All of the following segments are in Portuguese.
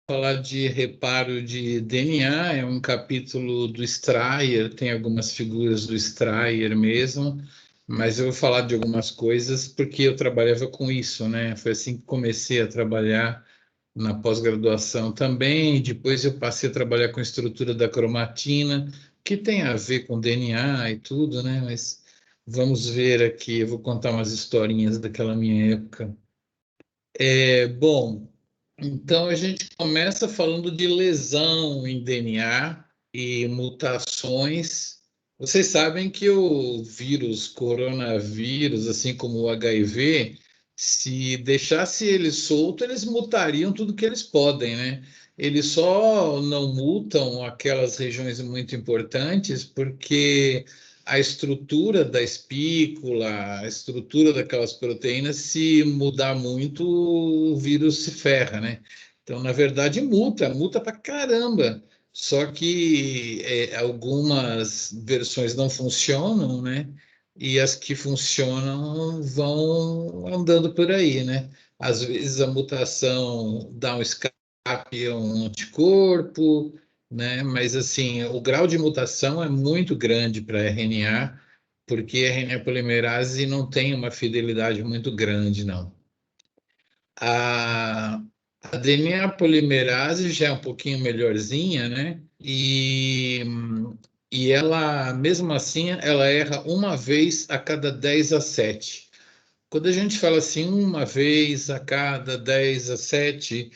Falar de reparo de DNA, é um capítulo do Stryer, tem algumas figuras do Stryer mesmo, mas eu vou falar de algumas coisas porque eu trabalhava com isso, né? Foi assim que comecei a trabalhar na pós-graduação também. Depois eu passei a trabalhar com a estrutura da cromatina, que tem a ver com DNA e tudo, né? Mas vamos ver aqui, eu vou contar umas historinhas daquela minha época. Bom, então a gente começa falando de lesão em DNA e mutações. Vocês sabem que o vírus, coronavírus, assim como o HIV, se deixasse eles solto, eles mutariam tudo que eles podem, né? Eles só não mutam aquelas regiões muito importantes porque a estrutura da espícula, a estrutura daquelas proteínas, se mudar muito, o vírus se ferra, né? Então, na verdade, multa pra caramba. Só que algumas versões não funcionam, né? E as que funcionam vão andando por aí, né? Às vezes a mutação dá um escape a um anticorpo, né? Mas assim, o grau de mutação é muito grande para RNA, porque a RNA polimerase não tem uma fidelidade muito grande, não. A a DNA polimerase já é um pouquinho melhorzinha, né? E ela, mesmo assim, ela erra uma vez a cada 10 a 7. Quando a gente fala assim, uma vez a cada 10 a 7,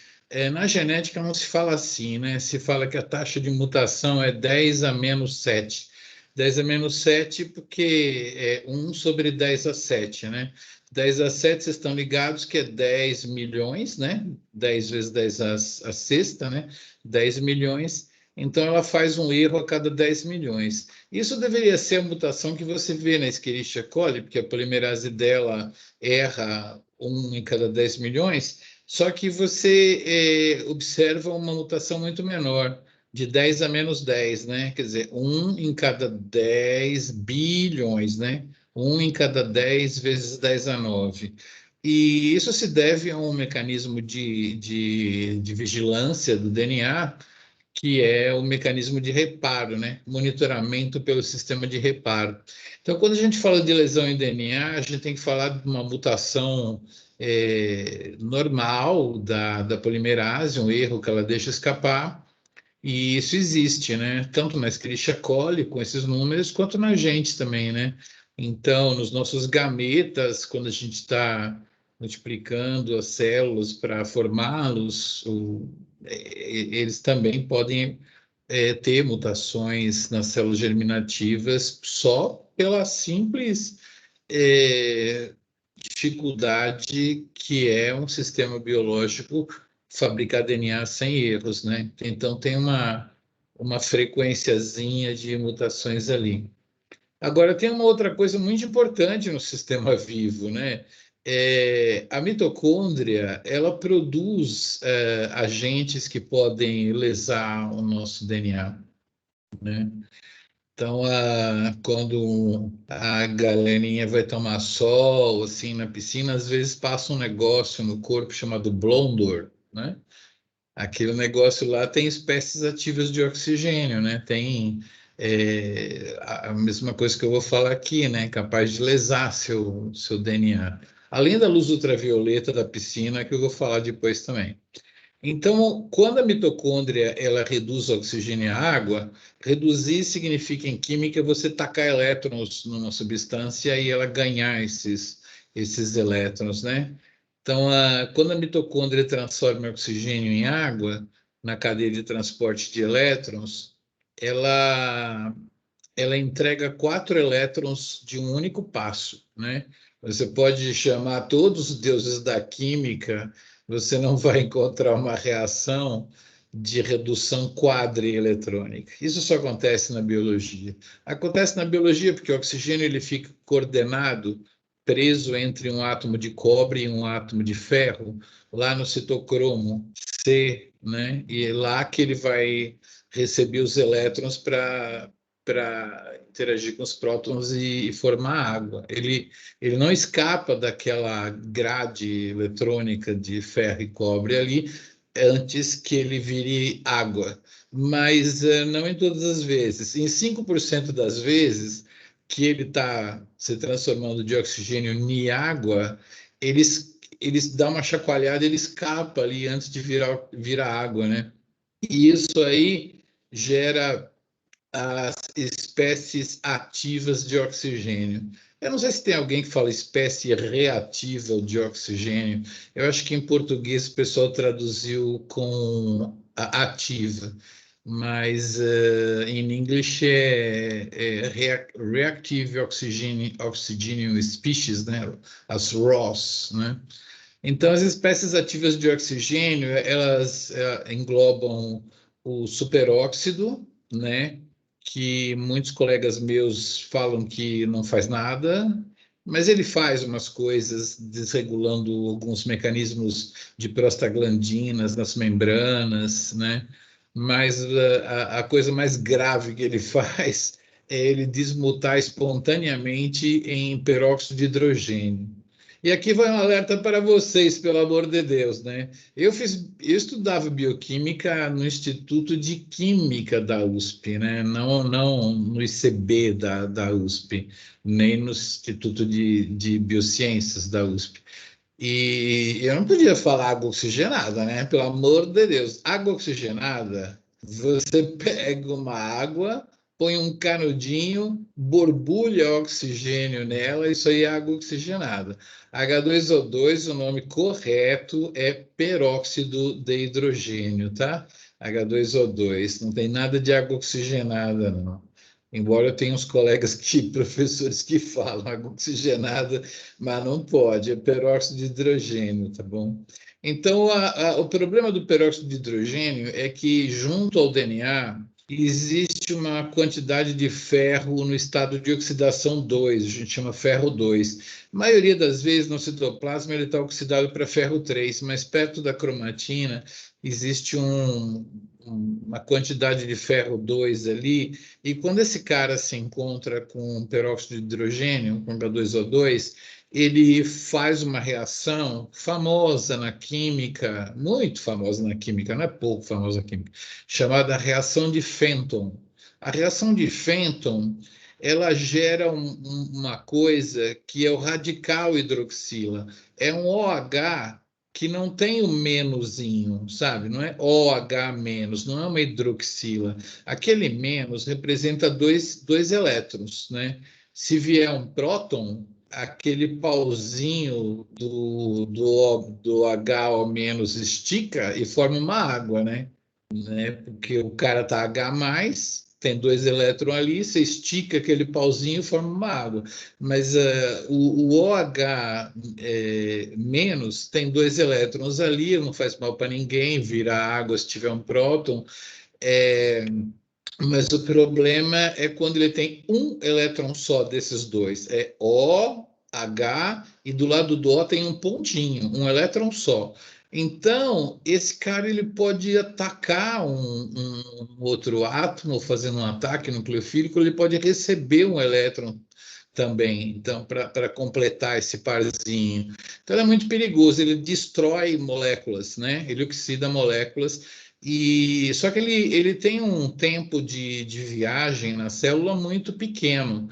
na genética não se fala assim, né? Se fala que a taxa de mutação é 10 a menos 7. 10 a menos 7 porque é 1 sobre 10 a 7, né? 10 a 7 vocês estão ligados que é 10 milhões, né? 10 vezes 10 a sexta, né? 10 milhões. Então ela faz um erro a cada 10 milhões. Isso deveria ser a mutação que você vê na Escherichia coli, porque a polimerase dela erra 1 em cada 10 milhões, só que você observa uma mutação muito menor, de 10 a menos 10, né? Quer dizer, 1 em cada 10 bilhões, né? 1 em cada 10 vezes 10 a 9. E isso se deve a um mecanismo de vigilância do DNA, que é o mecanismo de reparo, né? Monitoramento pelo sistema de reparo. Então, quando a gente fala de lesão em DNA, a gente tem que falar de uma mutação normal da polimerase, um erro que ela deixa escapar, e isso existe, né? Tanto na Escherichia coli, com esses números, quanto na gente também, né? Então, nos nossos gametas, quando a gente está multiplicando as células para formá-los, eles também podem ter mutações nas células germinativas só pela simples é, dificuldade que é um sistema biológico fabricar DNA sem erros, né? Então tem uma frequenciazinha de mutações ali. Agora tem uma outra coisa muito importante no sistema vivo, né? A mitocôndria, ela produz agentes que podem lesar o nosso DNA, né? Então, quando a galerinha vai tomar sol, assim, na piscina, às vezes passa um negócio no corpo chamado Blondor, né? Aquele negócio lá tem espécies ativas de oxigênio, né? Tem a mesma coisa que eu vou falar aqui, né? Capaz de lesar seu DNA. Além da luz ultravioleta da piscina, que eu vou falar depois também. Então, quando a mitocôndria ela reduz o oxigênio e a água, reduzir significa em química você tacar elétrons numa substância e ela ganhar esses elétrons, né? Então, quando a mitocôndria transforma o oxigênio em água na cadeia de transporte de elétrons, ela ela entrega 4 elétrons de um único passo, né? Você pode chamar todos os deuses da química, você não vai encontrar uma reação de redução quadrieletrônica. Isso só acontece na biologia. Acontece na biologia porque o oxigênio ele fica coordenado, preso entre um átomo de cobre e um átomo de ferro, lá no citocromo C, né? E é lá que ele vai receber os elétrons para interagir com os prótons e formar água. Ele não escapa daquela grade eletrônica de ferro e cobre ali, antes que ele vire água, mas não em todas as vezes. Em 5% das vezes que ele está se transformando de oxigênio em água, eles dão uma chacoalhada, ele escapa ali antes de virar água, né? E isso aí gera as espécies ativas de oxigênio. Eu não sei se tem alguém que fala espécie reativa de oxigênio. Eu acho que em português o pessoal traduziu com ativa, mas em inglês reactive oxygen species, né? As ROS, né? Então, as espécies ativas de oxigênio, elas englobam o superóxido, né? Que muitos colegas meus falam que não faz nada, mas ele faz umas coisas desregulando alguns mecanismos de prostaglandinas nas membranas, né? Mas a coisa mais grave que ele faz é ele desmutar espontaneamente em peróxido de hidrogênio. E aqui vai um alerta para vocês, pelo amor de Deus, né? Eu estudava bioquímica no Instituto de Química da USP, né? Não no ICB da USP, nem no Instituto de Biociências da USP. E eu não podia falar água oxigenada, né? Pelo amor de Deus. Água oxigenada, você pega uma água, põe um canudinho, borbulha oxigênio nela, isso aí é água oxigenada. H2O2, o nome correto é peróxido de hidrogênio, tá? H2O2, não tem nada de água oxigenada, não. Embora eu tenha uns colegas professores que falam água oxigenada, mas não pode, é peróxido de hidrogênio, tá bom? Então, o problema do peróxido de hidrogênio é que, junto ao DNA, existe uma quantidade de ferro no estado de oxidação 2, a gente chama ferro 2. A maioria das vezes, no citoplasma, ele está oxidado para ferro 3, mas perto da cromatina existe uma quantidade de ferro 2 ali, e quando esse cara se encontra com peróxido de hidrogênio, com H2O2, ele faz uma reação famosa na química, muito famosa na química, não é pouco famosa na química, chamada reação de Fenton. A reação de Fenton, ela gera uma coisa que é o radical hidroxila. É um OH que não tem o menosinho, sabe? Não é OH menos, não é uma hidroxila. Aquele menos representa dois elétrons, né? Se vier um próton, aquele pauzinho do HO menos estica e forma uma água, né? Porque o cara tá H+, tem dois elétrons ali, você estica aquele pauzinho e forma uma água. Mas o OH menos tem dois elétrons ali, não faz mal para ninguém, vira água se tiver um próton. É, mas o problema é quando ele tem um elétron só desses dois. É O, H, e do lado do O tem um pontinho, um elétron só. Então, esse cara ele pode atacar um outro átomo, fazendo um ataque nucleofílico, ele pode receber um elétron também, então, para completar esse parzinho. Então, é muito perigoso, ele destrói moléculas, né? Ele oxida moléculas e só que ele tem um tempo de viagem na célula muito pequeno.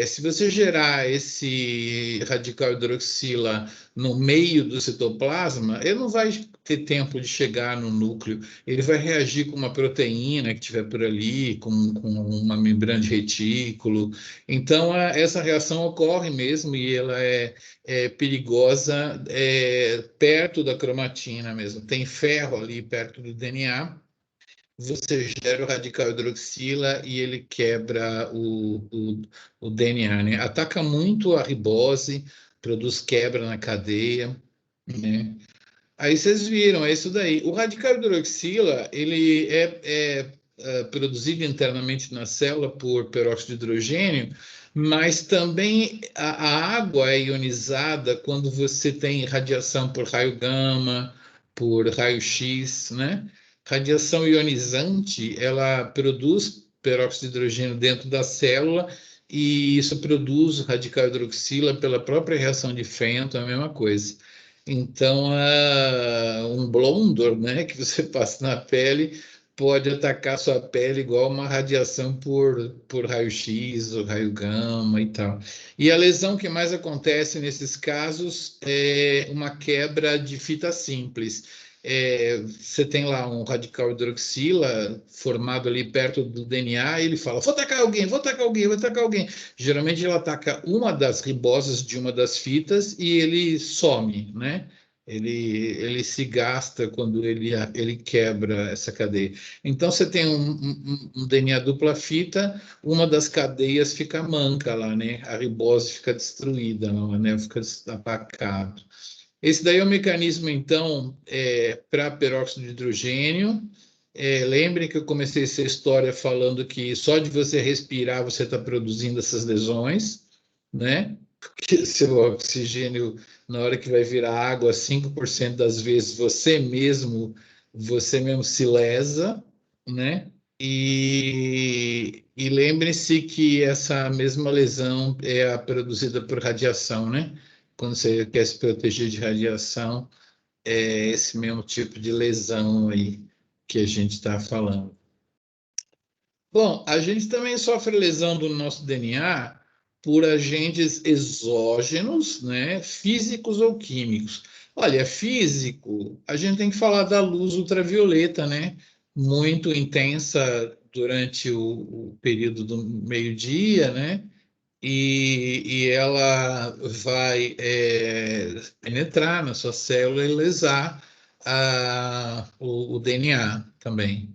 Se você gerar esse radical hidroxila no meio do citoplasma, ele não vai ter tempo de chegar no núcleo. Ele vai reagir com uma proteína que tiver por ali, com uma membrana de retículo. Então, essa reação ocorre mesmo e ela é perigosa perto da cromatina mesmo. Tem ferro ali perto do DNA, você gera o radical hidroxila e ele quebra o DNA, né? Ataca muito a ribose, produz quebra na cadeia, né? Aí vocês viram, é isso daí. O radical hidroxila, ele é produzido internamente na célula por peróxido de hidrogênio, mas também a água é ionizada quando você tem radiação por raio gama, por raio-x, né? Radiação ionizante, ela produz peróxido de hidrogênio dentro da célula e isso produz radical hidroxila pela própria reação de Fenton, é a mesma coisa. Então, um blondor, né, que você passa na pele pode atacar sua pele igual uma radiação por raio-x ou raio gama e tal. E a lesão que mais acontece nesses casos é uma quebra de fita simples. Você tem lá um radical hidroxila formado ali perto do DNA, e ele fala: vou atacar alguém, vou atacar alguém, vou atacar alguém. Geralmente ele ataca uma das ribosas de uma das fitas e ele some, né? Ele se gasta quando ele quebra essa cadeia. Então você tem um DNA dupla fita, uma das cadeias fica manca lá, né? A ribose fica destruída, o anel fica apacado. Esse daí é o mecanismo, então, para peróxido de hidrogênio. Lembrem que eu comecei essa história falando que só de você respirar você está produzindo essas lesões, né? Porque seu oxigênio, na hora que vai virar água, 5% das vezes você mesmo se lesa, né? E lembre-se que essa mesma lesão é a produzida por radiação, né? Quando você quer se proteger de radiação, é esse mesmo tipo de lesão aí que a gente está falando. Bom, a gente também sofre lesão do nosso DNA por agentes exógenos, né, físicos ou químicos. Olha, físico, a gente tem que falar da luz ultravioleta, né, muito intensa durante o período do meio-dia, né, e ela vai penetrar na sua célula e lesar o DNA também.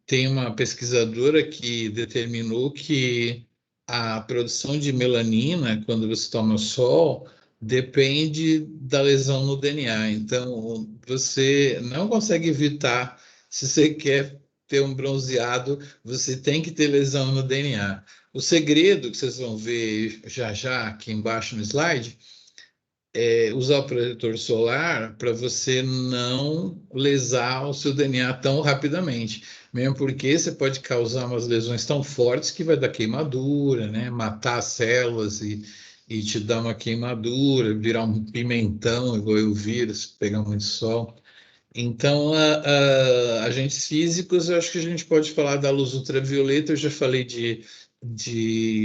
Tem uma pesquisadora que determinou que a produção de melanina, quando você toma sol, depende da lesão no DNA. Então, você não consegue evitar, se você quer ter um bronzeado, você tem que ter lesão no DNA. O segredo que vocês vão ver já já aqui embaixo no slide usar o protetor solar para você não lesar o seu DNA tão rapidamente. Mesmo porque você pode causar umas lesões tão fortes que vai dar queimadura, né? Matar as células e te dar uma queimadura, virar um pimentão, igual eu viro, se pegar muito sol. Então, agentes físicos, eu acho que a gente pode falar da luz ultravioleta. Eu já falei de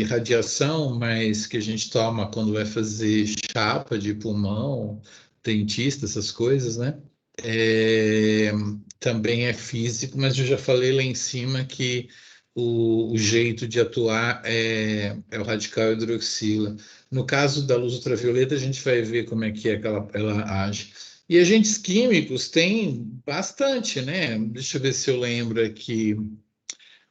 radiação, mas que a gente toma quando vai fazer chapa de pulmão, dentista, essas coisas, né? É, também é físico, mas eu já falei lá em cima que o jeito de atuar é o radical hidroxila. No caso da luz ultravioleta, a gente vai ver como é que ela age. E agentes químicos tem bastante, né? Deixa eu ver se eu lembro aqui.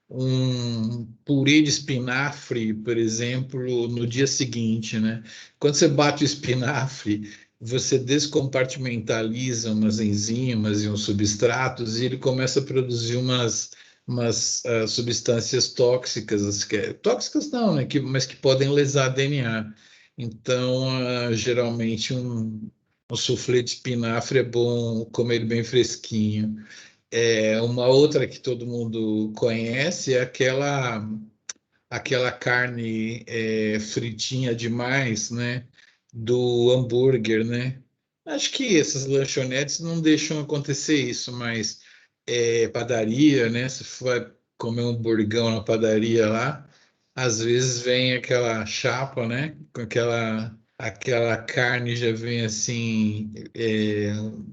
Um purê de espinafre, por exemplo, no dia seguinte, né? Quando você bate o espinafre, você descompartimentaliza umas enzimas e uns substratos e ele começa a produzir umas substâncias tóxicas, tóxicas não, né? Mas que podem lesar DNA. Então, geralmente um soufflé de espinafre é bom comer ele bem fresquinho. Uma outra que todo mundo conhece é aquela carne fritinha demais, né? Do hambúrguer, né? Acho que essas lanchonetes não deixam acontecer isso, mas padaria, né? Se for comer um burgão na padaria lá, às vezes vem aquela chapa, né? Com aquela carne já vem assim,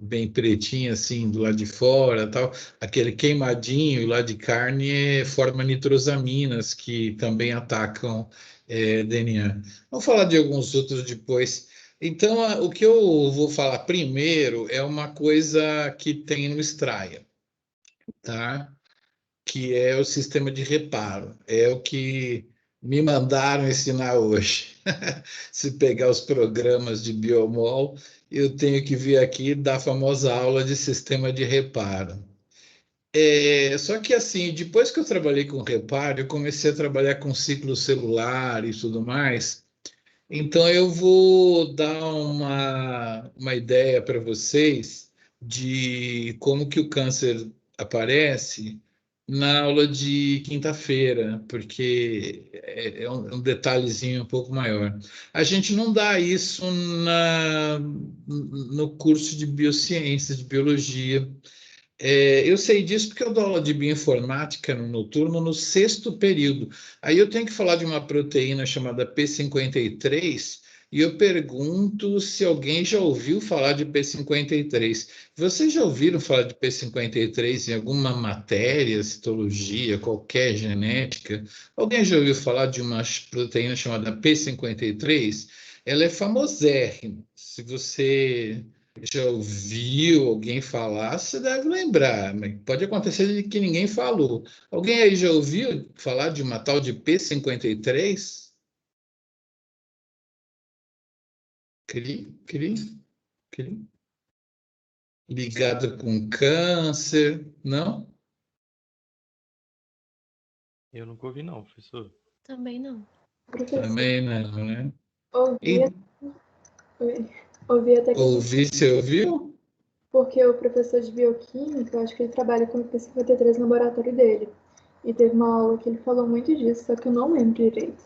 bem pretinha assim do lado de fora, tal. Aquele queimadinho lá de carne forma nitrosaminas que também atacam DNA. Vamos falar de alguns outros depois. Então, o que eu vou falar primeiro é uma coisa que tem no Straya, tá? Que é o sistema de reparo. É o que me mandaram ensinar hoje. Se pegar os programas de biomol, eu tenho que vir aqui dar a famosa aula de sistema de reparo. Só que assim, depois que eu trabalhei com reparo, eu comecei a trabalhar com ciclo celular e tudo mais. Então eu vou dar uma ideia para vocês de como que o câncer aparece na aula de quinta-feira, porque é um detalhezinho um pouco maior. A gente não dá isso no curso de biociências, de biologia. Eu sei disso porque eu dou aula de bioinformática no noturno no sexto período. Aí eu tenho que falar de uma proteína chamada P53 e eu pergunto se alguém já ouviu falar de P53. Vocês já ouviram falar de P53 em alguma matéria, citologia, qualquer genética? Alguém já ouviu falar de uma proteína chamada P53? Ela é famosérrima. Se você já ouviu alguém falar, você deve lembrar, mas pode acontecer de que ninguém falou. Alguém aí já ouviu falar de uma tal de P53? Cri, cri, cri. Ligado com câncer, não? Eu nunca ouvi, não, professor. Também não. Professor, Também não, né? ouvi, E oi, ouvi até que ouvir, você ouviu? porque o professor de bioquímica, eu acho que ele trabalha com o P53 no laboratório dele. E teve uma aula que ele falou muito disso, só que eu não lembro direito.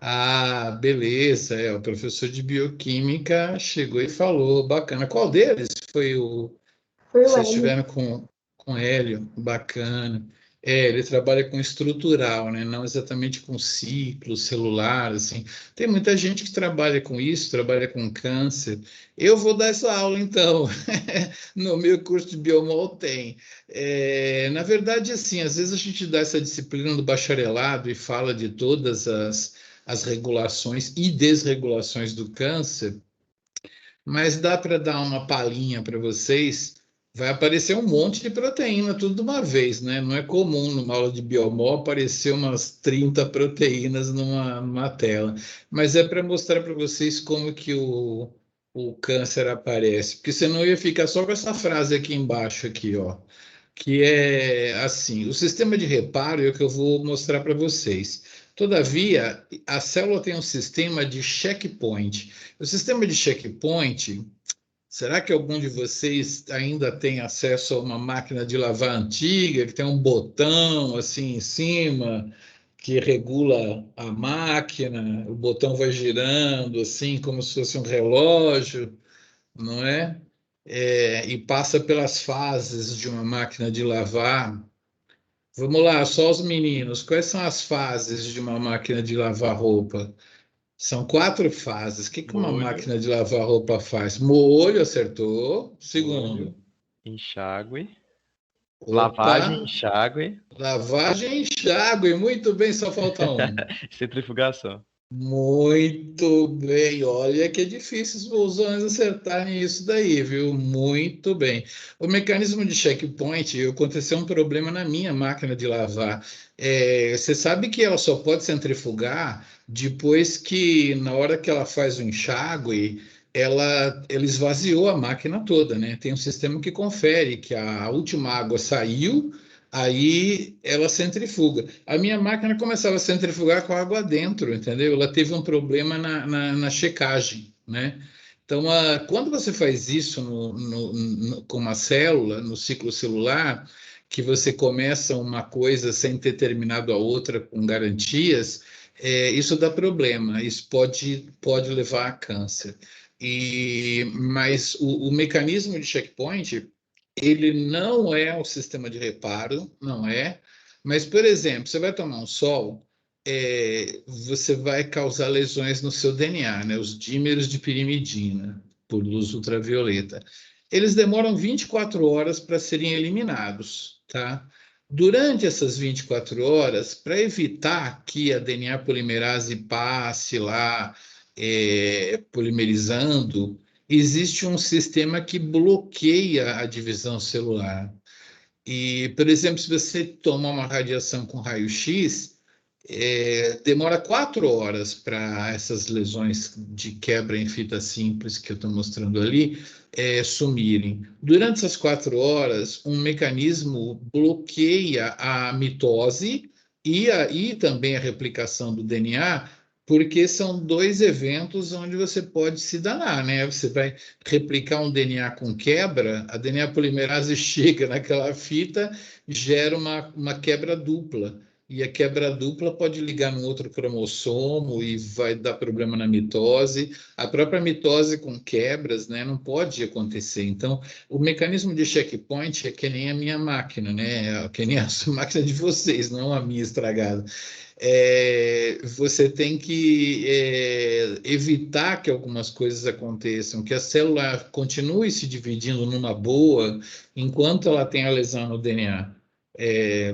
Ah, beleza. O professor de bioquímica chegou e falou, bacana. Qual deles foi o Foi o vocês Hélio. estiveram com Hélio, bacana. Ele trabalha com estrutural, né? Não exatamente com ciclo celular, assim. Tem muita gente que trabalha com isso, trabalha com câncer. Eu vou dar essa aula, então. No meu curso de biomol tem. Na verdade, assim, às vezes a gente dá essa disciplina do bacharelado e fala de todas as regulações e desregulações do câncer, mas dá para dar uma palhinha para vocês. Vai aparecer um monte de proteína tudo de uma vez, né? Não é comum numa aula de biomol aparecer umas 30 proteínas numa tela. Mas é para mostrar para vocês como que o câncer aparece. Porque senão eu ia ficar só com essa frase aqui embaixo, aqui, ó. Que é assim, o sistema de reparo é o que eu vou mostrar para vocês. Todavia, a célula tem um sistema de checkpoint. O sistema de checkpoint, será que algum de vocês ainda tem acesso a uma máquina de lavar antiga, que tem um botão assim em cima, que regula a máquina, o botão vai girando assim, como se fosse um relógio, não é? E passa pelas fases de uma máquina de lavar. Vamos lá, só os meninos. Quais são as fases de uma máquina de lavar roupa? São 4 fases. O que uma Molho, máquina de lavar roupa faz? Molho, acertou. molho, Segundo, enxágue, opa, lavagem, enxágue, lavagem e enxágue. Muito bem, só falta um. centrifugação. Muito bem. Olha que é difícil os homens acertarem isso daí, viu? Muito bem. O mecanismo de checkpoint, aconteceu um problema na minha máquina de lavar. Você sabe que ela só pode centrifugar depois que, na hora que ela faz o enxágue, ela esvaziou a máquina toda, né? Tem um sistema que confere que a última água saiu, aí ela centrifuga. A minha máquina começava a centrifugar com água dentro, entendeu? Ela teve um problema na checagem, né? Então, quando você faz isso com uma célula, no ciclo celular, que você começa uma coisa sem ter terminado a outra com garantias, isso dá problema, isso pode levar a câncer. Mas o mecanismo de checkpoint, ele não é o sistema de reparo, não é. Mas, por exemplo, você vai tomar um sol, você vai causar lesões no seu DNA, né? Os dímeros de pirimidina, por luz ultravioleta. Eles demoram 24 horas para serem eliminados, tá? Durante essas 24 horas, para evitar que a DNA polimerase passe lá, polimerizando, existe um sistema que bloqueia a divisão celular. E, por exemplo, se você toma uma radiação com raio-x, demora 4 horas para essas lesões de quebra em fita simples que eu estou mostrando ali sumirem. Durante essas 4 horas, um mecanismo bloqueia a mitose e também a replicação do DNA porque são dois eventos onde você pode se danar, né? Você vai replicar um DNA com quebra, a DNA polimerase chega naquela fita, gera uma quebra dupla. E a quebra dupla pode ligar num outro cromossomo e vai dar problema na mitose. A própria mitose com quebras, né, não pode acontecer. Então, o mecanismo de checkpoint é que nem a minha máquina, né? Que nem a máquina de vocês, não a minha estragada. Você tem que evitar que algumas coisas aconteçam, que a célula continue se dividindo numa boa enquanto ela tem a lesão no DNA.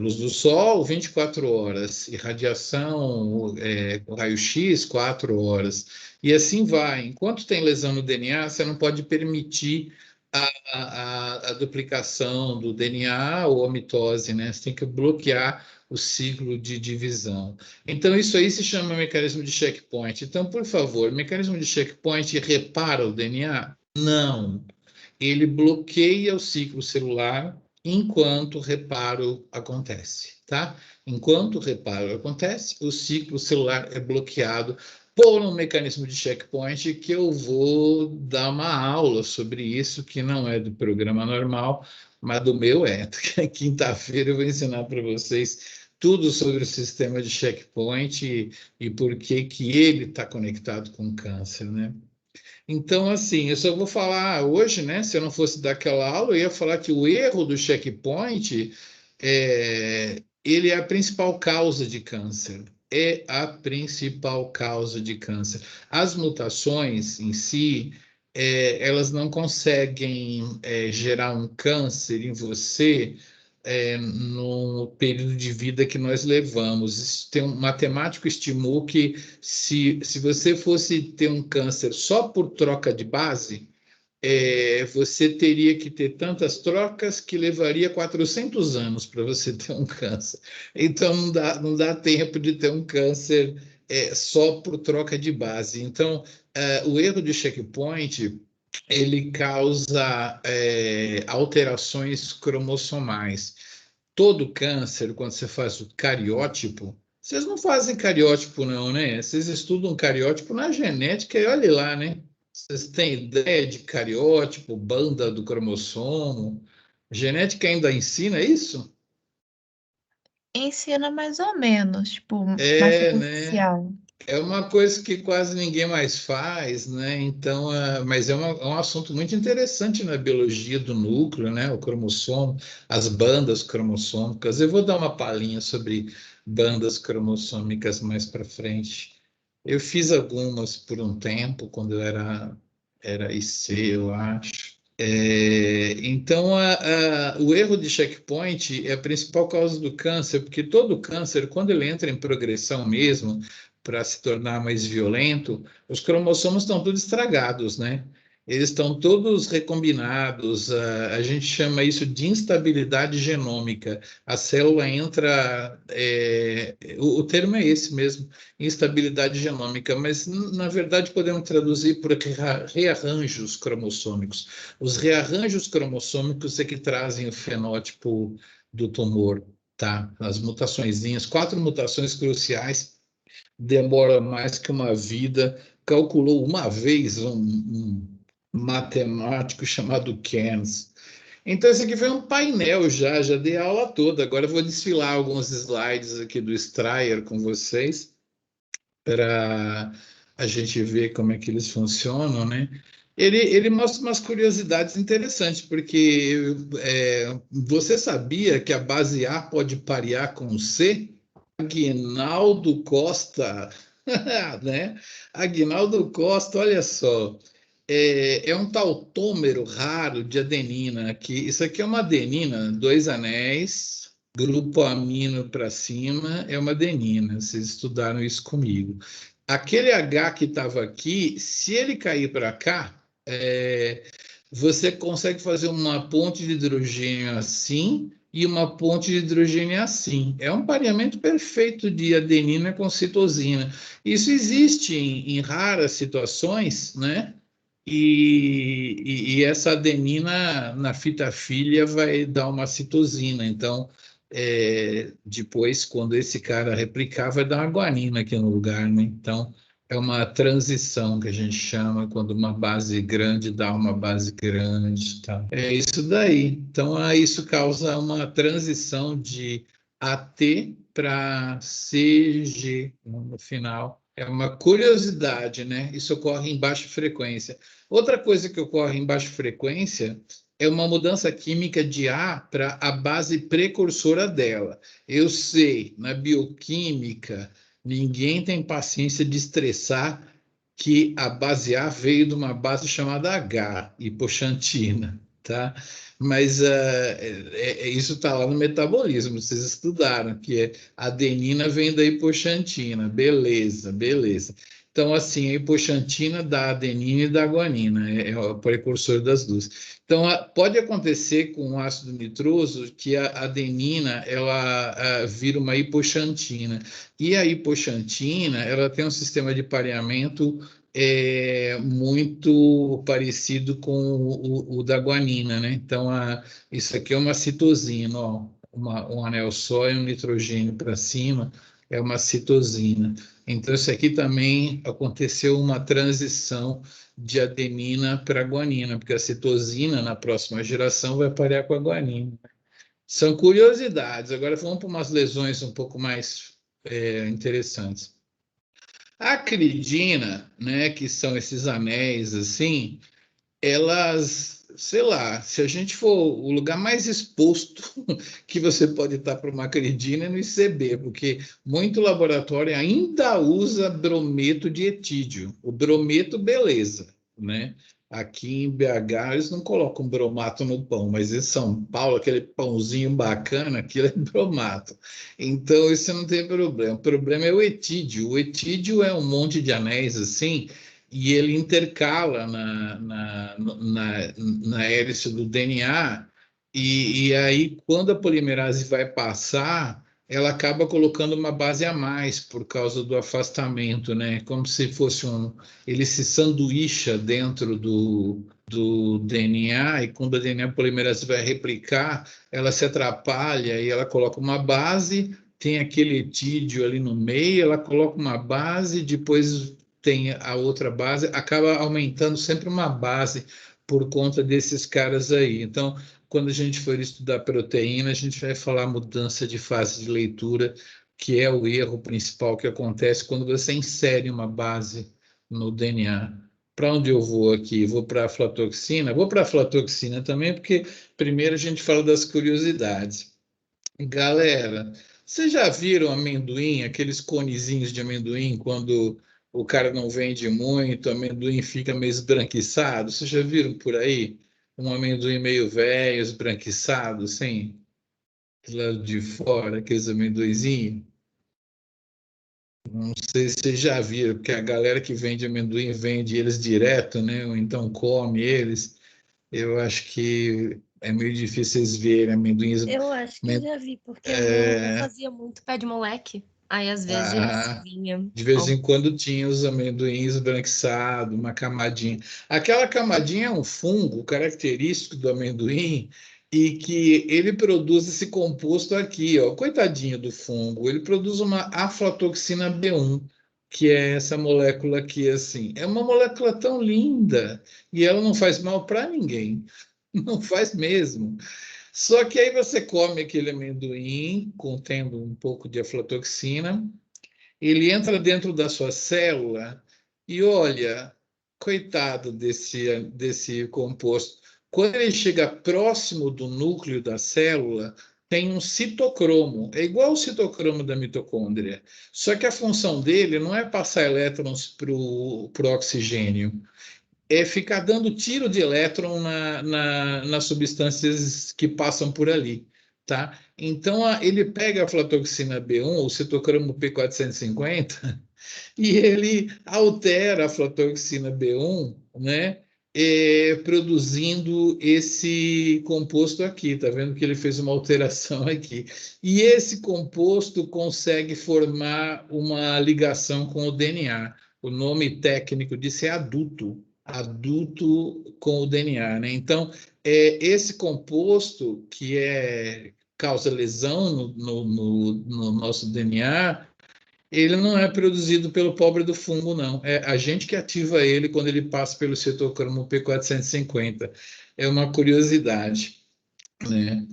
Luz do sol, 24 horas, irradiação, raio-x, 4 horas, e assim vai. Enquanto tem lesão no DNA, você não pode permitir a duplicação do DNA ou a mitose, né? Você tem que bloquear o ciclo de divisão. Então, isso aí se chama mecanismo de checkpoint. Então, por favor, mecanismo de checkpoint repara o DNA? Não. Ele bloqueia o ciclo celular enquanto o reparo acontece, tá? Enquanto o reparo acontece, o ciclo celular é bloqueado por um mecanismo de checkpoint que eu vou dar uma aula sobre isso, que não é do programa normal, mas do meu é. Quinta-feira eu vou ensinar para vocês tudo sobre o sistema de checkpoint e por que ele está conectado com o câncer, né? Então, assim, eu só vou falar hoje, né? Se eu não fosse dar aquela aula, eu ia falar que o erro do checkpoint ele é a principal causa de câncer. É a principal causa de câncer. As mutações em si, elas não conseguem gerar um câncer em você no período de vida que nós levamos. Tem um matemático estimou que se você fosse ter um câncer só por troca de base, você teria que ter tantas trocas que levaria 400 anos para você ter um câncer. Então, não dá tempo de ter um câncer só por troca de base. Então, o erro de checkpoint ele causa alterações cromossomais. Todo câncer, quando você faz o cariótipo, vocês não fazem cariótipo não, né? Vocês estudam cariótipo na genética e olhe lá, né? Vocês têm ideia de cariótipo, banda do cromossomo? Genética ainda ensina isso? Ensina mais ou menos, tipo, mais Né? superficial. É uma coisa que quase ninguém mais faz, né? Então, mas é um assunto muito interessante na biologia do núcleo, né? O cromossomo, as bandas cromossômicas. Eu vou dar uma palhinha sobre bandas cromossômicas mais para frente. Eu fiz algumas por um tempo, quando eu era IC, eu acho. Então, o erro de checkpoint é a principal causa do câncer, porque todo câncer, quando ele entra em progressão mesmo, para se tornar mais violento, os cromossomos estão todos estragados, né? Eles estão todos recombinados, a gente chama isso de instabilidade genômica. A célula entra, o termo é esse mesmo, instabilidade genômica, mas na verdade podemos traduzir por rearranjos cromossômicos. Os rearranjos cromossômicos é que trazem o fenótipo do tumor, tá? As mutaçõezinhas, 4 mutações cruciais, demora mais que uma vida. Calculou uma vez um matemático chamado Keynes. Então, esse aqui foi um painel já dei a aula toda. Agora eu vou desfilar alguns slides aqui do Strayer com vocês, para a gente ver como é que eles funcionam, né? Ele mostra umas curiosidades interessantes, porque você sabia que a base A pode parear com C? Aguinaldo Costa, né? Aguinaldo Costa, olha só, é um tautômero raro de adenina, que isso aqui é uma adenina, 2 anéis, grupo amino para cima, é uma adenina, vocês estudaram isso comigo. Aquele H que estava aqui, se ele cair para cá, você consegue fazer uma ponte de hidrogênio assim e uma ponte de hidrogênio assim. É um pareamento perfeito de adenina com citosina. Isso existe em raras situações, né? E essa adenina na fita filha vai dar uma citosina. Então, depois, quando esse cara replicar, vai dar uma guanina aqui no lugar, né? Então, é uma transição que a gente chama quando uma base grande dá uma base grande, tá? É isso daí. Então, isso causa uma transição de AT para CG no final. É uma curiosidade, né? Isso ocorre em baixa frequência. Outra coisa que ocorre em baixa frequência é uma mudança química de A para a base precursora dela. Eu sei, na bioquímica, ninguém tem paciência de estressar que a base A veio de uma base chamada H, hipoxantina, tá? Mas isso está lá no metabolismo, vocês estudaram, que a adenina vem da hipoxantina, beleza, beleza. Então, assim, a hipoxantina dá adenina e dá guanina, é o precursor das duas. Então, pode acontecer com o ácido nitroso que a adenina ela vira uma hipoxantina. E a hipoxantina ela tem um sistema de pareamento muito parecido com o da guanina, né? Então, isso aqui é uma citosina, ó, um anel só e um nitrogênio para cima, é uma citosina. Então, isso aqui também aconteceu uma transição de adenina para guanina, porque a citosina, na próxima geração, vai parear com a guanina. São curiosidades. Agora vamos para umas lesões um pouco mais interessantes. A acridina, né, que são esses anéis assim, elas, sei lá, se a gente for o lugar mais exposto que você pode estar para uma acridina é no ICB, porque muito laboratório ainda usa brometo de etídio. O brometo, beleza, né? Aqui em BH eles não colocam bromato no pão, mas em São Paulo, aquele pãozinho bacana, aquilo é bromato. Então isso não tem problema. O problema é o etídio. O etídio é um monte de anéis assim, e ele intercala na hélice do DNA, e aí, quando a polimerase vai passar, ela acaba colocando uma base a mais por causa do afastamento, né? Como se fosse ele se sanduícha dentro do DNA, e quando a DNA polimerase vai replicar, ela se atrapalha e ela coloca uma base, tem aquele etídeo ali no meio, ela coloca uma base, depois tem a outra base, acaba aumentando sempre uma base por conta desses caras aí. Então, quando a gente for estudar proteína, a gente vai falar mudança de fase de leitura, que é o erro principal que acontece quando você insere uma base no DNA. Para onde eu vou aqui? Vou para a aflatoxina? Vou para a aflatoxina também, porque primeiro a gente fala das curiosidades. Galera, vocês já viram amendoim, aqueles conezinhos de amendoim, quando o cara não vende muito, o amendoim fica meio esbranquiçado? Vocês já viram por aí? Um amendoim meio velho, esbranquiçado, assim, do lado de fora, aqueles amendoizinhos? Não sei se vocês já viram, porque a galera que vende amendoim vende eles direto, né? Ou então come eles. Eu acho que é meio difícil vocês verem amendoins. Eu acho que já vi, porque meu avô fazia muito pé de moleque. Aí, às vezes, vinha. De vez em quando tinha os amendoins esbranquiçados, uma camadinha. Aquela camadinha é um fungo característico do amendoim e que ele produz esse composto aqui, ó. Coitadinho do fungo, ele produz uma aflatoxina B1, que é essa molécula aqui, assim. É uma molécula tão linda e ela não faz mal para ninguém. Não faz mesmo. Só que aí você come aquele amendoim contendo um pouco de aflatoxina, ele entra dentro da sua célula e olha, coitado desse composto. Quando ele chega próximo do núcleo da célula, tem um citocromo, é igual o citocromo da mitocôndria, só que a função dele não é passar elétrons para o oxigênio, é ficar dando tiro de elétron nas substâncias que passam por ali, tá? Então, ele pega a aflatoxina B1, o citocromo P450, e ele altera a aflatoxina B1, né? Produzindo esse composto aqui, tá vendo que ele fez uma alteração aqui. E esse composto consegue formar uma ligação com o DNA. O nome técnico disso é adulto com o DNA, né? Então, esse composto que é causa lesão no nosso DNA, ele não é produzido pelo pobre do fungo, não. É a gente que ativa ele quando ele passa pelo citocromo P450. É uma curiosidade, né?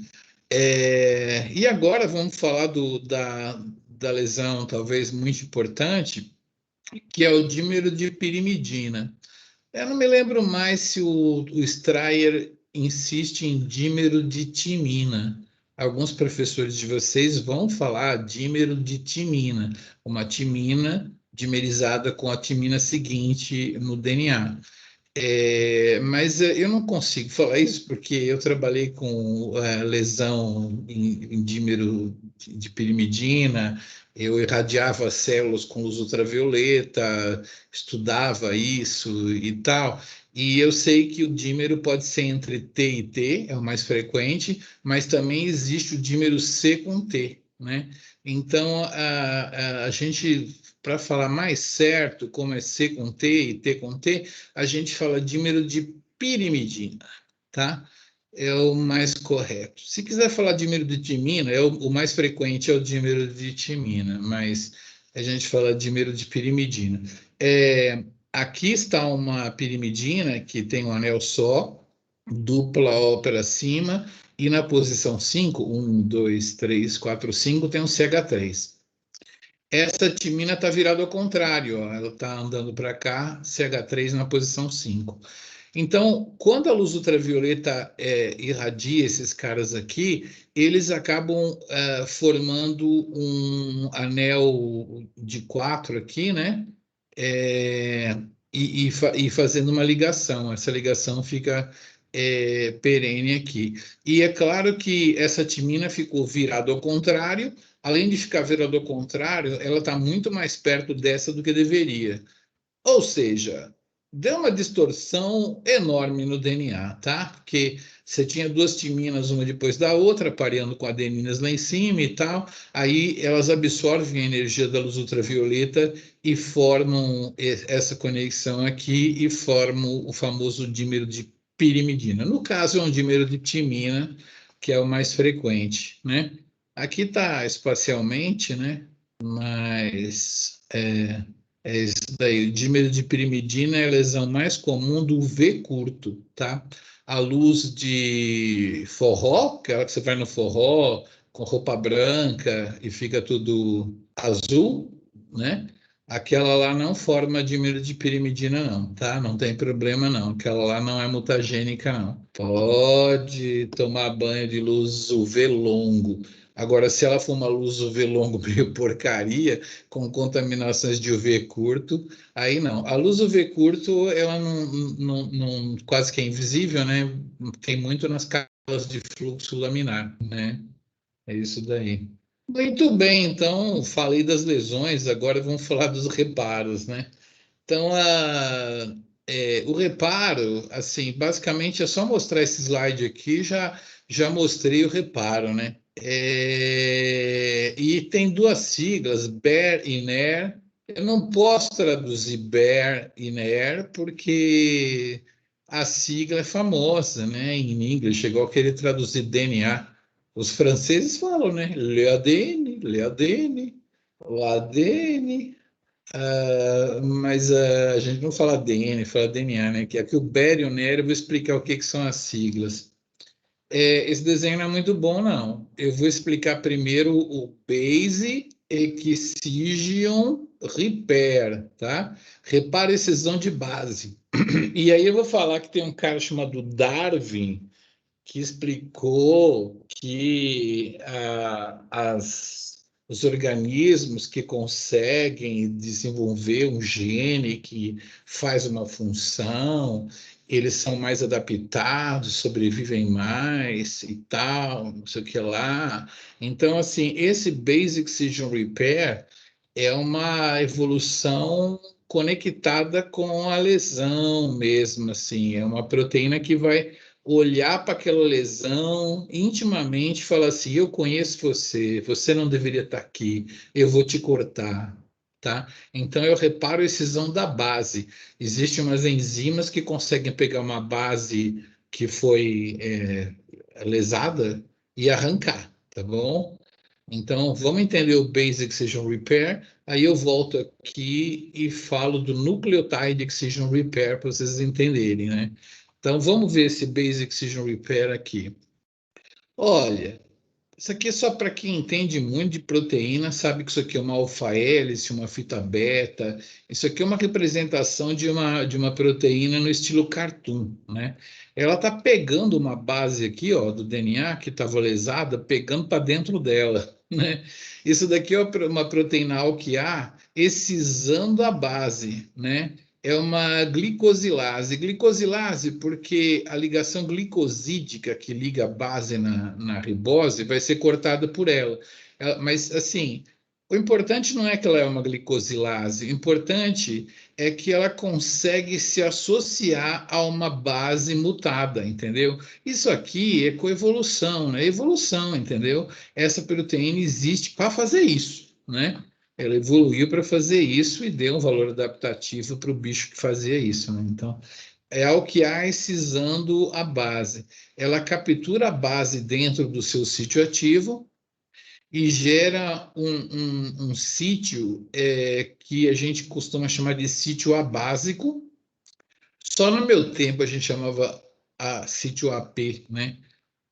E agora vamos falar da lesão, talvez muito importante, que é o dímero de pirimidina. Eu não me lembro mais se o Strayer insiste em dímero de timina. Alguns professores de vocês vão falar dímero de timina, uma timina dimerizada com a timina seguinte no DNA. Mas eu não consigo falar isso porque eu trabalhei com lesão em dímero de pirimidina, eu irradiava células com luz ultravioleta, estudava isso e tal, e eu sei que o dímero pode ser entre T e T, é o mais frequente, mas também existe o dímero C com T, né? Então, a gente, para falar mais certo como é C com T e T com T, a gente fala dímero de pirimidina, tá? É o mais correto. Se quiser falar dímero de timina, o mais frequente é o dímero de timina, mas a gente fala dímero de pirimidina. Aqui está uma pirimidina que tem um anel só, dupla ó para cima, e na posição 5, 1, 2, 3, 4, 5, tem um CH3. Essa timina está virada ao contrário, ó. Ela está andando para cá, CH3 na posição 5. Então, quando a luz ultravioleta irradia esses caras aqui, eles acabam formando um anel de 4 aqui, né? E fazendo uma ligação. Essa ligação fica perene aqui. E é claro que essa timina ficou virada ao contrário. Além de ficar virada ao contrário, ela está muito mais perto dessa do que deveria. Ou seja, deu uma distorção enorme no DNA, tá? Porque você tinha duas timinas, uma depois da outra, pareando com adeninas lá em cima e tal. Aí elas absorvem a energia da luz ultravioleta e formam essa conexão aqui e formam o famoso dímero de pirimidina. No caso, é um dímero de timina, que é o mais frequente, né? Aqui está espacialmente, né? Mas é isso daí. O dímero de pirimidina é a lesão mais comum do V curto, tá? A luz de forró, aquela que você vai no forró com roupa branca e fica tudo azul, né? Aquela lá não forma dímero de pirimidina, não, tá? Não tem problema, não. Aquela lá não é mutagênica, não. Pode tomar banho de luz UV longo. Agora, se ela for uma luz UV longo meio porcaria, com contaminações de UV curto, aí não. A luz UV curto, ela não quase que é invisível, né? Tem muito nas cápsulas de fluxo laminar, né? É isso daí. Muito bem, então, falei das lesões, agora vamos falar dos reparos, né? Então, o reparo, assim, basicamente é só mostrar esse slide aqui, já mostrei o reparo, né? E tem duas siglas, BER e NER. Eu não posso traduzir BER e NER porque a sigla é famosa, né? Em inglês, chegou a querer traduzir DNA. Os franceses falam, né? Le ADN, le ADN, o ADN. Mas a gente não fala ADN, fala DNA, né? Que aqui o BER e o NER, eu vou explicar o que são as siglas. Esse desenho não é muito bom, não. Eu vou explicar primeiro o Base Excision Repair, tá? Reparo e excisão de base. E aí eu vou falar que tem um cara chamado Darwin que explicou que os organismos que conseguem desenvolver um gene que faz uma função, eles são mais adaptados, sobrevivem mais e tal, não sei o que lá. Então, assim, esse Basic Excision Repair é uma evolução conectada com a lesão mesmo, assim, é uma proteína que vai olhar para aquela lesão intimamente e falar assim: eu conheço você, você não deveria estar aqui, eu vou te cortar, tá? Então eu reparo a excisão da base. Existem umas enzimas que conseguem pegar uma base que foi lesada e arrancar, tá bom? Então, vamos entender o Base Excision Repair, aí eu volto aqui e falo do Nucleotide Excision Repair para vocês entenderem, né? Então, vamos ver esse Base Excision Repair aqui. Olha, isso aqui é só para quem entende muito de proteína, sabe que isso aqui é uma alfa-hélice, uma fita beta. Isso aqui é uma representação de uma proteína no estilo cartoon, né? Ela está pegando uma base aqui, ó, do DNA que estava lesada, pegando para dentro dela, né? Isso daqui é uma proteína ALK-A excisando a base, né? É uma glicosilase. Glicosilase porque a ligação glicosídica que liga a base na ribose vai ser cortada por ela. Mas, assim, o importante não é que ela é uma glicosilase, o importante é que ela consegue se associar a uma base mutada, entendeu? Isso aqui é coevolução, né? Evolução, entendeu? Essa proteína existe para fazer isso, né? Ela evoluiu para fazer isso e deu um valor adaptativo para o bicho que fazia isso, né? Então, é algo que há excisando a base. Ela captura a base dentro do seu sítio ativo e gera um sítio que a gente costuma chamar de sítio abásico. Só no meu tempo a gente chamava sítio AP, né?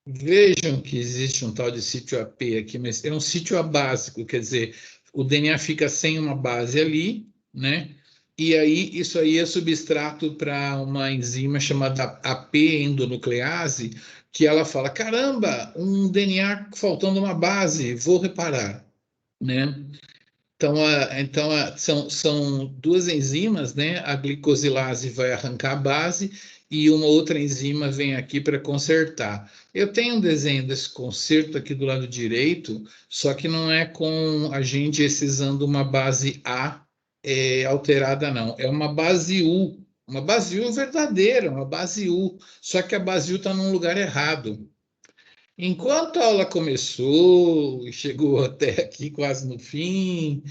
Vejam que existe um tal de sítio AP aqui, mas é um sítio abásico, quer dizer, o DNA fica sem uma base ali, né? E aí isso aí é substrato para uma enzima chamada AP endonuclease, que ela fala: caramba, um DNA faltando uma base, vou reparar, né? Então, são duas enzimas, né? A glicosilase vai arrancar a base e uma outra enzima vem aqui para consertar. Eu tenho um desenho desse conserto aqui do lado direito, só que não é com a gente excisando uma base A alterada, não. É uma base U verdadeira, uma base U, só que a base U está num lugar errado. Enquanto a aula começou e chegou até aqui quase no fim,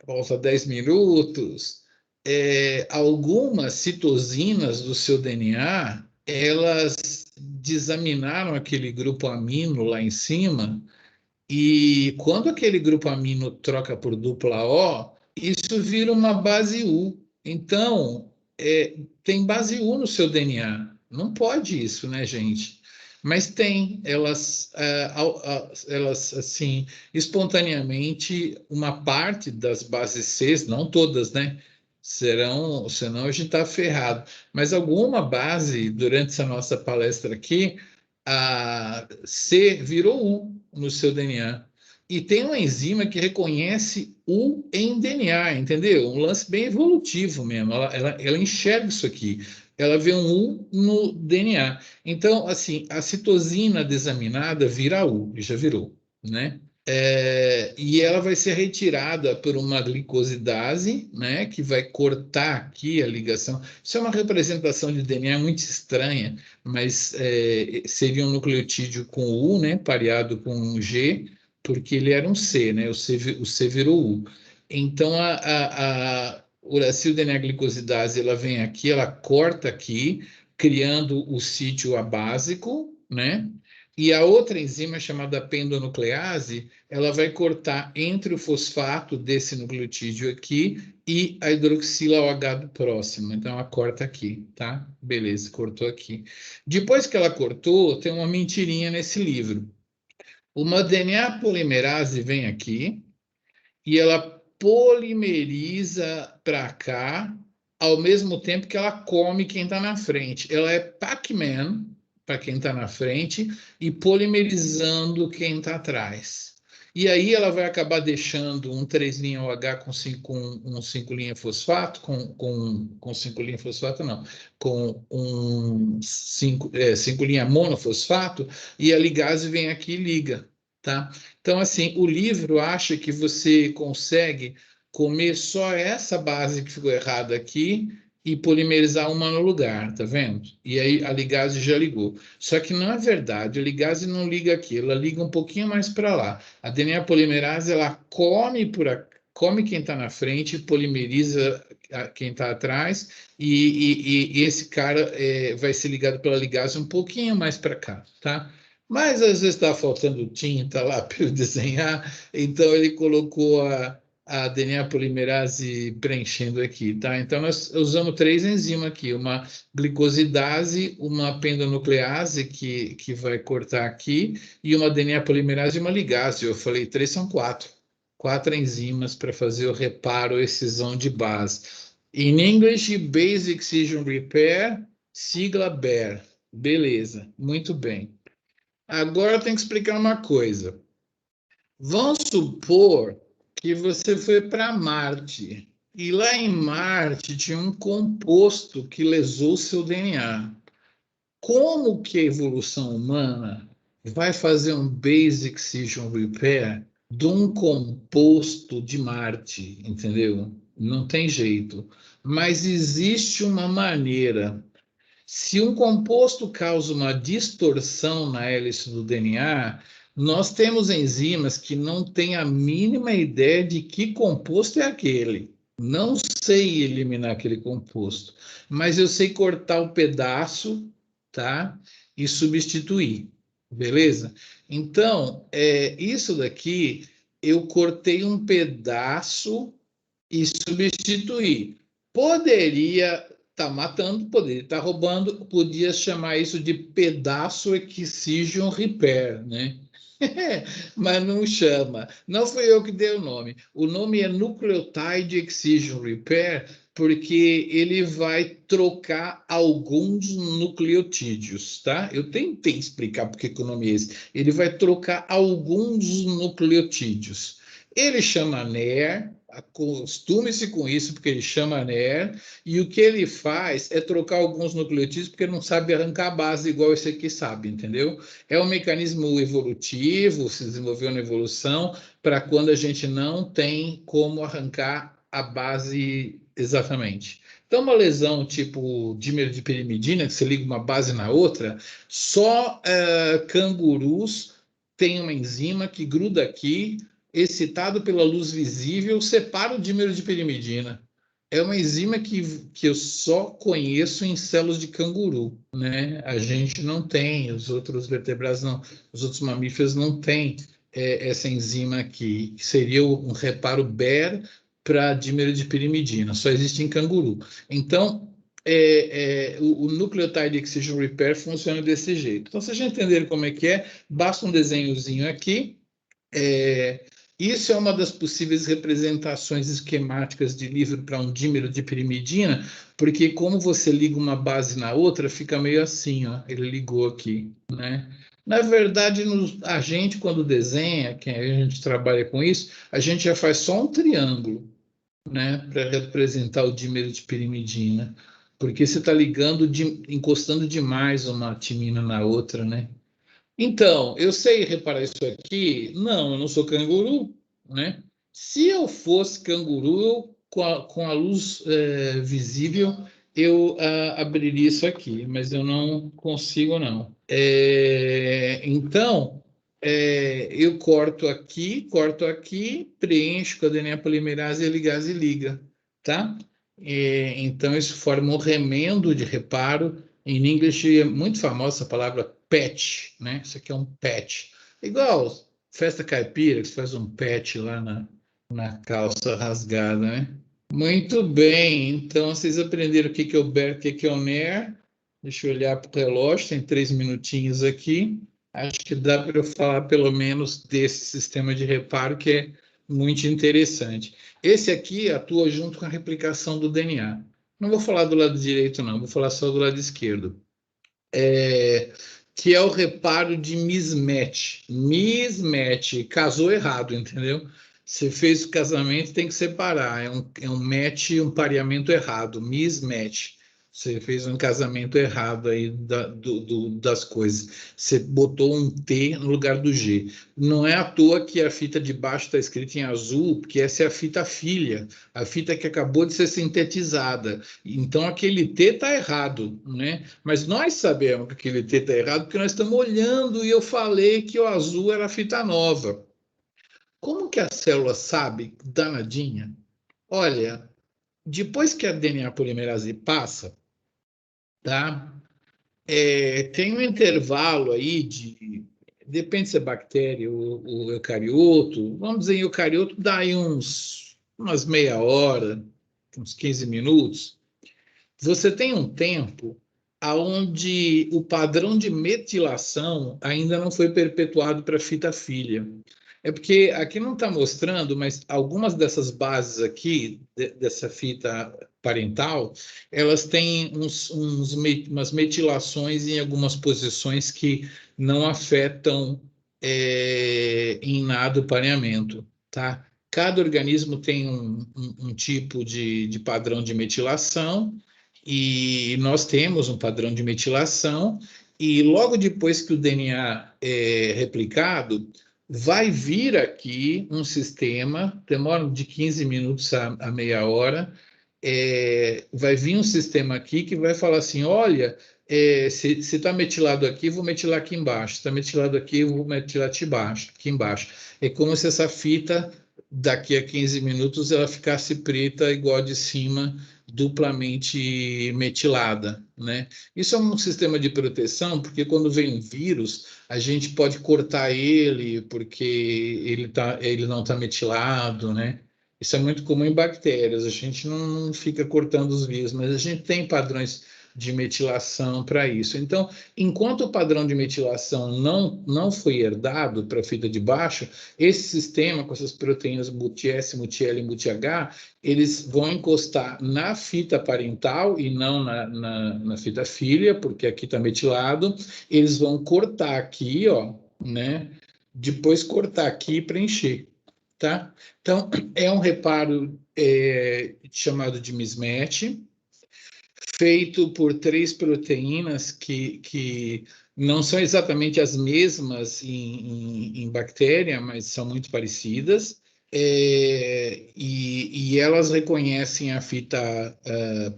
falta 10 minutos, algumas citosinas do seu DNA, elas desaminaram aquele grupo amino lá em cima, e quando aquele grupo amino troca por dupla O, isso vira uma base U. Então, tem base U no seu DNA. Não pode isso, né, gente? Mas tem, elas assim, espontaneamente, uma parte das bases C, não todas, né? Senão a gente está ferrado. Mas alguma base, durante essa nossa palestra aqui, a C virou U no seu DNA. E tem uma enzima que reconhece U em DNA, entendeu? Um lance bem evolutivo mesmo. Ela enxerga isso aqui. Ela vê um U no DNA. Então, assim, a citosina desaminada vira U, já virou, né? E ela vai ser retirada por uma glicosidase, né, que vai cortar aqui a ligação. Isso é uma representação de DNA muito estranha, mas seria um nucleotídeo com U, né, pareado com um G, porque ele era um C, né, o C virou U. Então, a uracil-DNA glicosidase, ela vem aqui, ela corta aqui, criando o sítio abásico, né, e a outra enzima chamada pendonuclease, ela vai cortar entre o fosfato desse nucleotídeo aqui e a hidroxila OH do próximo. Então, ela corta aqui, tá? Beleza, cortou aqui. Depois que ela cortou, tem uma mentirinha nesse livro. Uma DNA polimerase vem aqui e ela polimeriza para cá, ao mesmo tempo que ela come quem está na frente. Ela é Pac-Man para quem está na frente e polimerizando quem está atrás. E aí ela vai acabar deixando um 3'OH com um 5' fosfato, com 5' fosfato não, com um 5' monofosfato, e a ligase vem aqui e liga, tá? Então, assim, o livro acha que você consegue comer só essa base que ficou errada aqui e polimerizar uma no lugar, tá vendo? E aí a ligase já ligou. Só que não é verdade, a ligase não liga aqui, ela liga um pouquinho mais para lá. A DNA polimerase, ela come quem está na frente, polimeriza quem está atrás, e esse cara vai ser ligado pela ligase um pouquinho mais para cá, tá? Mas às vezes está faltando tinta lá para ele desenhar, então ele colocou a DNA polimerase preenchendo aqui, tá? Então nós usamos 3 enzimas aqui, uma glicosidase, uma pentonuclease que vai cortar aqui, e uma DNA polimerase e uma ligase. Eu falei 3 são 4. 4 enzimas para fazer o reparo, excisão de base. In English, Basic Excision Repair, sigla BER. Beleza, muito bem. Agora eu tenho que explicar uma coisa. Vamos supor que você foi para Marte e lá em Marte tinha um composto que lesou seu DNA. Como que a evolução humana vai fazer um Basic Excision Repair de um composto de Marte, entendeu? Não tem jeito. Mas existe uma maneira. Se um composto causa uma distorção na hélice do DNA, nós temos enzimas que não têm a mínima ideia de que composto é aquele. Não sei eliminar aquele composto, mas eu sei cortar o pedaço, tá? E substituir, beleza? Então, isso daqui, eu cortei um pedaço e substituí. Poderia estar matando, poderia estar roubando, podia chamar isso de pedaço excision repair, né? Mas não chama. Não fui eu que dei o nome. O nome é Nucleotide Excision Repair, porque ele vai trocar alguns nucleotídeos, tá? Eu tentei explicar porque que o nome é esse. Ele vai trocar alguns nucleotídeos. Ele chama NER, acostume-se com isso, porque ele chama NER, e o que ele faz é trocar alguns nucleotídeos, porque não sabe arrancar a base igual esse aqui sabe, entendeu? É um mecanismo evolutivo, se desenvolveu na evolução, para quando a gente não tem como arrancar a base exatamente. Então, uma lesão tipo dímero de pirimidina, que você liga uma base na outra, só cangurus têm uma enzima que gruda aqui, excitado pela luz visível, separa o dímero de pirimidina. É uma enzima que eu só conheço em células de canguru, né? A gente não tem, os outros vertebrados não, os outros mamíferos não têm essa enzima aqui, que seria um reparo BER para dímero de pirimidina, só existe em canguru. Então, o Nucleotide Excision Repair funciona desse jeito. Então, se a gente entender como é que é, basta um desenhozinho aqui. Isso é uma das possíveis representações esquemáticas de livro para um dímero de pirimidina, porque como você liga uma base na outra, fica meio assim, ó, ele ligou aqui, né? Na verdade, a gente, quando desenha, que a gente trabalha com isso, a gente já faz só um triângulo, né, para representar o dímero de pirimidina, porque você está encostando demais uma timina na outra, né? Então, eu sei reparar isso aqui? Não, eu não sou canguru, né? Se eu fosse canguru, com a luz visível, eu abriria isso aqui, mas eu não consigo, não. Então, eu corto aqui, preencho com a DNA polimerase, a ligase e liga, tá? Então, isso forma um remendo de reparo. Em inglês é muito famosa a palavra patch, né? Isso aqui é um patch. Igual festa caipira, que você faz um patch lá na calça rasgada, né? Muito bem, então vocês aprenderam o que é o BER, o que é o NER. Deixa eu olhar para o relógio, tem 3 minutinhos aqui. Acho que dá para eu falar pelo menos desse sistema de reparo, que é muito interessante. Esse aqui atua junto com a replicação do DNA. Não vou falar do lado direito, não, vou falar só do lado esquerdo. Que é o reparo de mismatch. Mismatch, casou errado, entendeu? Você fez o casamento, tem que separar. É um match, um pareamento errado, mismatch. Você fez um casamento errado aí das coisas. Você botou um T no lugar do G. Não é à toa que a fita de baixo está escrita em azul, porque essa é a fita filha, a fita que acabou de ser sintetizada. Então aquele T está errado, né? Mas nós sabemos que aquele T está errado porque nós estamos olhando e eu falei que o azul era a fita nova. Como que a célula sabe, danadinha? Olha, depois que a DNA polimerase passa, tá? Tem um intervalo aí de depende se é bactéria ou eucarioto, vamos dizer, em eucarioto dá aí umas meia hora, uns 15 minutos, você tem um tempo aonde o padrão de metilação ainda não foi perpetuado para fita filha. É porque aqui não está mostrando, mas algumas dessas bases aqui, dessa fita parental, elas têm umas metilações em algumas posições que não afetam em nada o pareamento, tá? Cada organismo tem um tipo de padrão de metilação, e nós temos um padrão de metilação, e logo depois que o DNA é replicado, vai vir aqui um sistema, demora de 15 minutos a meia hora, vai vir um sistema aqui que vai falar assim, olha, se está metilado aqui, vou metilar aqui embaixo, se está metilado aqui, eu vou metilar aqui embaixo. É como se essa fita, daqui a 15 minutos, ela ficasse preta igual a de cima, duplamente metilada, né? Isso é um sistema de proteção, porque quando vem um vírus, a gente pode cortar ele, porque ele não está metilado, né? Isso é muito comum em bactérias, a gente não fica cortando os vírus, mas a gente tem padrões de metilação para isso. Então, enquanto o padrão de metilação não foi herdado para a fita de baixo, esse sistema com essas proteínas MUT-S, MUT-L e MUT-H, eles vão encostar na fita parental e não na fita filha, porque aqui está metilado. Eles vão cortar aqui, ó, né? Depois cortar aqui e preencher, tá? Então, é um reparo chamado de mismatch, feito por 3 proteínas que não são exatamente as mesmas em bactéria, mas são muito parecidas, e elas reconhecem a fita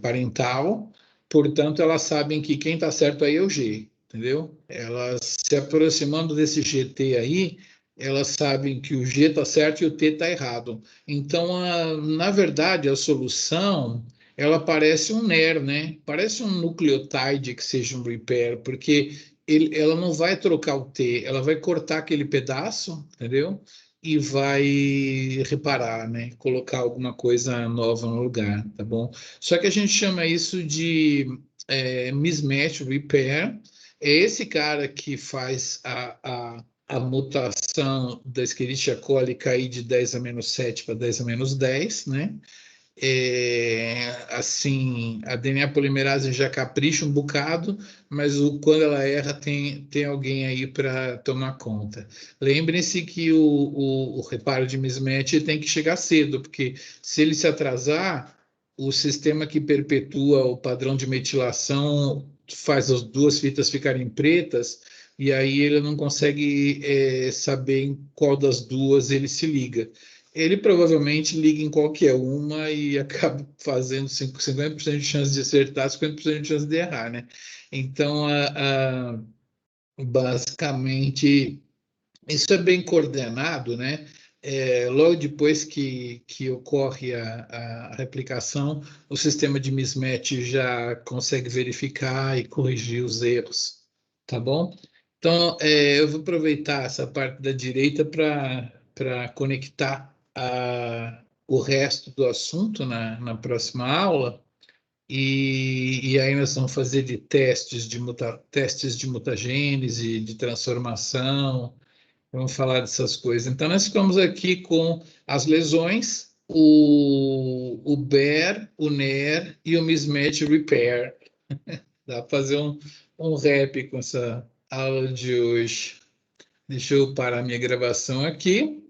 parental, portanto, elas sabem que quem está certo aí é o G, entendeu? Elas se aproximando desse GT aí, elas sabem que o G está certo e o T está errado. Então, na verdade, a solução ela parece um NER, né? Parece um nucleotide que seja um repair, porque ela não vai trocar o T, ela vai cortar aquele pedaço, entendeu? E vai reparar, né? Colocar alguma coisa nova no lugar, tá bom? Só que a gente chama isso de mismatch repair. É esse cara que faz a mutação da Escherichia coli cair de 10 a menos 7 para 10 a menos 10, né? Assim, a DNA polimerase já capricha um bocado, mas quando ela erra, tem alguém aí para tomar conta. Lembrem-se que o reparo de mismatch tem que chegar cedo, porque se ele se atrasar, o sistema que perpetua o padrão de metilação faz as duas fitas ficarem pretas, e aí ele não consegue saber em qual das duas ele se liga. Ele provavelmente liga em qualquer uma e acaba fazendo 50% de chance de acertar, 50% de chance de errar, né? Então, basicamente, isso é bem coordenado, né? Logo depois que ocorre a replicação, o sistema de mismatch já consegue verificar e corrigir os erros, tá bom? Então, eu vou aproveitar essa parte da direita para conectar o resto do assunto na próxima aula, e aí nós vamos fazer de testes de mutagênese, de transformação, vamos falar dessas coisas. Então, nós ficamos aqui com as lesões, o BER, o NER e o mismatch repair. Dá para fazer um rap com essa aula de hoje. Deixa eu parar minha gravação aqui.